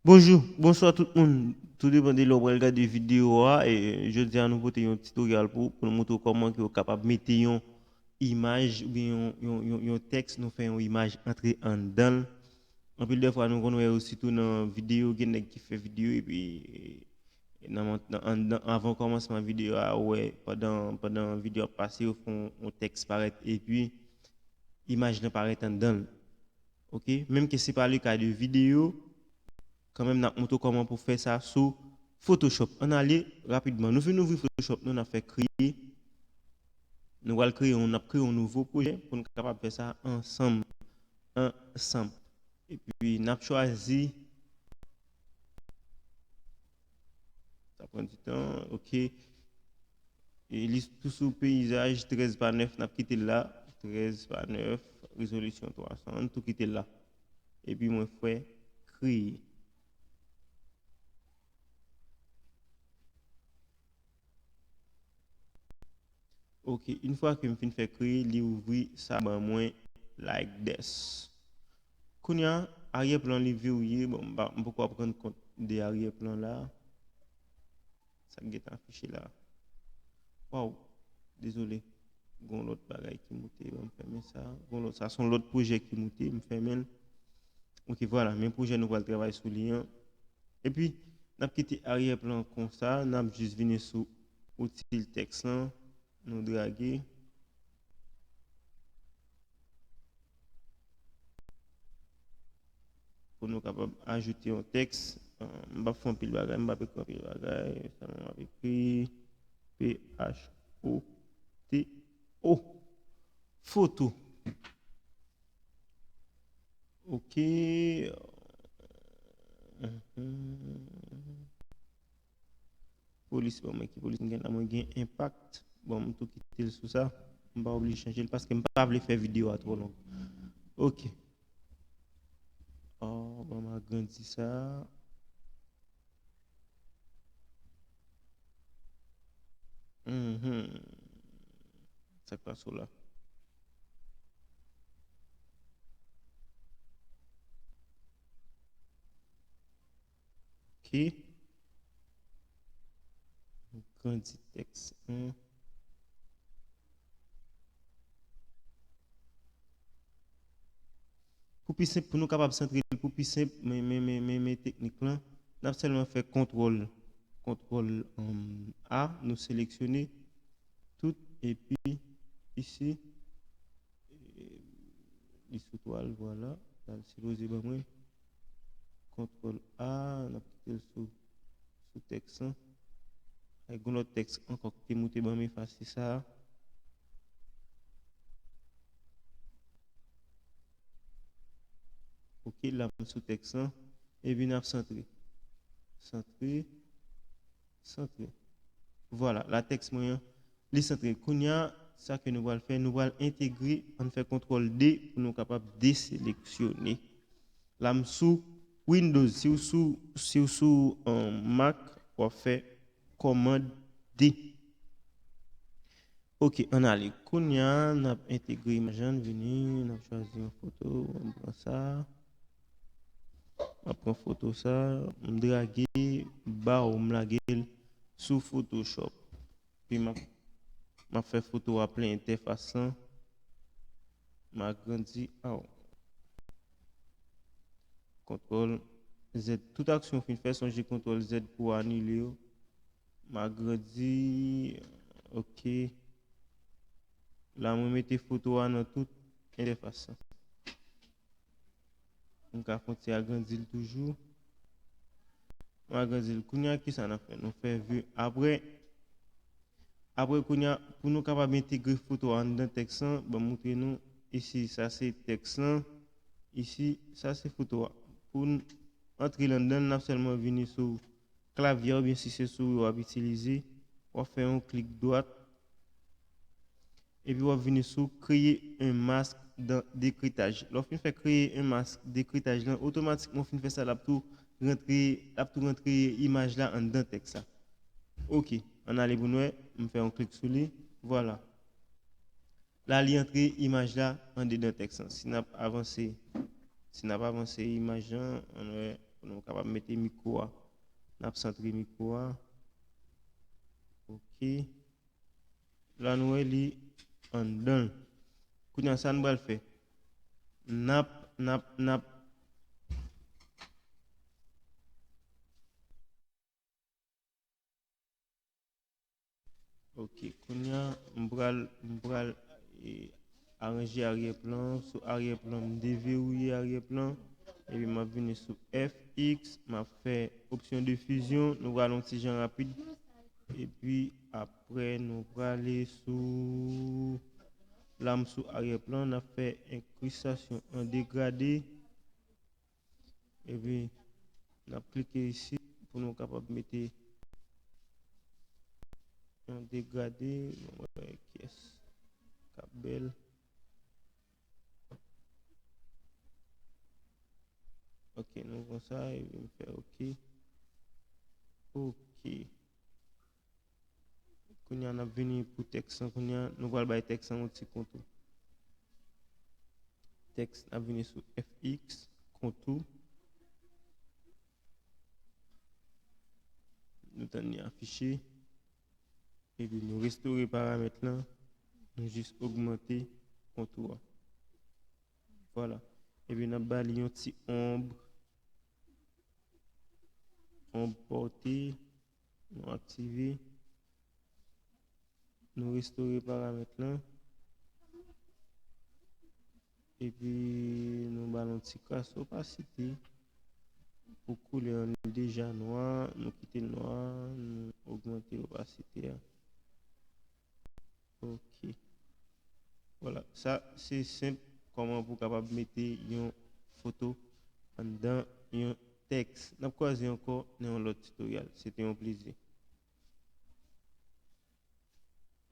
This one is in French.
Bonjour, bonsoir tout le monde. Tout dépend de l'on regarder vidéo et je dis à nous porter un tutoriel pour nous montrer comment que est capable de mettre une image ou bien un texte nous fait une image entrer en dedans. En plus des fois nous connaissons aussi tout dans vidéo qui fait vidéo et puis avant commencement vidéo ouais pendant vidéo passée au fond un texte paraît et puis image n'apparaît en dedans. OK, même que c'est pas le cas de vidéo quand même n'a montré comment pour faire ça sous Photoshop. On allait rapidement. Nous venons ouvrir Photoshop, nous avons fait créer, nous allons créer, on a créé un nouveau projet pour nous capable de faire ça ensemble, ensemble. Et puis nous avons choisi, ça prend du temps, ok. Et liste tout sous paysage 13 par 9, nous avons quitté là, 13 par 9, résolution 300, tout quitté là. Et puis moi fait créer. Ok, une fois que je finis de faire créer, il ouvre ça ben moins like this. Kounya, arrière-plan li verrouillé, bon, bah, pourquoi prendre compte des arrière-plans là? Ça qui est affiché là. Waouh, désolé. Gon l'autre bagaille qui monte, on ferme ça. Gon l'autre, ça sont l'autre projet qui monte, me ferme. Ok, voilà, mes projets nous allons travailler sur lien. Et puis, n'a quitté arrière-plan comme ça, n'a juste venu sur outil texte là, nous draguer. Pour nous capables d'ajouter un texte. Je vais faire un pile bagage, je vais faire un pile bagage, ça m'a écrit Photo. Photo. Ok. Police, bon, mais qui police, il y a un impact. Bon, je tout quitter sur ça. Je vais obligé de changer parce que je ne peux pas faire vidéo à trop long. Ok. Oh, bon, on va agrandir ça. Ça passe là. Ok. Agrandir texte. Pour nous capables de centrer, pour plus simple, mes techniques là, nous avons seulement fait contrôle A, nous sélectionner tout, et puis ici, les sous-toiles, voilà, dans le supposé, contrôle A, on a quitté sous texte, avec notre texte encore qui est monté, mais c'est ça, ok, là, sous texte, et puis nous avons centré, centré. Voilà, la texte moyen, les centré. Kounya, ça que nous allons faire, nous allons intégrer, on fait CTRL D pour nous capables de désélectionner. Là, sous Windows, si vous sous Mac, on fait commande D. Ok, on a les Kounya, on a intégré l'image, on a choisi une photo, on prend ça, on prend photo ça, on drague, on drague sous Photoshop. Puis, m'a fait photo à plein interface m'a grandi contrôle Z toute action fin fait son j'ai contrôle Z pour annuler m'a grandi OK là moi mettez photo dans toute interface on va continuer à grandir toujours on va grandir kounya qui ça n'a fait nous fait vu après kounya pour nous capable intégrer photo en dans texte bon montrer nous ici ça c'est texte ici ça c'est photo pour entrer là-dedans, nous seulement venir sur clavier ou bien si c'est sur on va utiliser, on fait un clic droit et puis on va venir sur créer un masque d'écritage. Lorsqu'on fait créer un masque d'écritage, automatiquement on fait ça là pour rentrer image là en dedans texte. OK, on a les bonheurs, on fait un clic sur lui, voilà. Là, il entre image là en dedans texte. Si n'a pas avancé, image là, on va pour nous capable mettre micro n'a centré micro. OK. Là nous li en dedans. Kounya ça nous va le faire. Nap. OK, kounya m'bral arranger arrière-plan, sur arrière-plan déverrouiller arrière-plan et puis m'a venir sur FX, m'a fait option de fusion, nous allons petit genre rapide et puis après nous allons aller sur lame sur arrière-plan, on a fait incrustation en dégradé et puis on a cliqué ici pour nous capable mettre un dégradé, caisse, câble. OK, nous avons ça et je vais faire OK. OK. Quand on a venu pour texte, nous allons faire texte en petit contour. Texte a venu sur FX, contour. Nous avons affiché. Et puis nous restaurer paramètres là. Nous juste augmenter contour. Voilà. Et puis nous avons un petit ombre. On porter, nous activer, nous restaurer paramètres là. Et puis nous allons un petit casse opacité. Pour couleur déjà noir, nous quitter le noir, nous augmenter l'opacité. OK. Voilà, ça c'est simple comment vous capable mettre une photo dans un texte. N'a pas encore dans l'autre tutoriel. C'était un plaisir.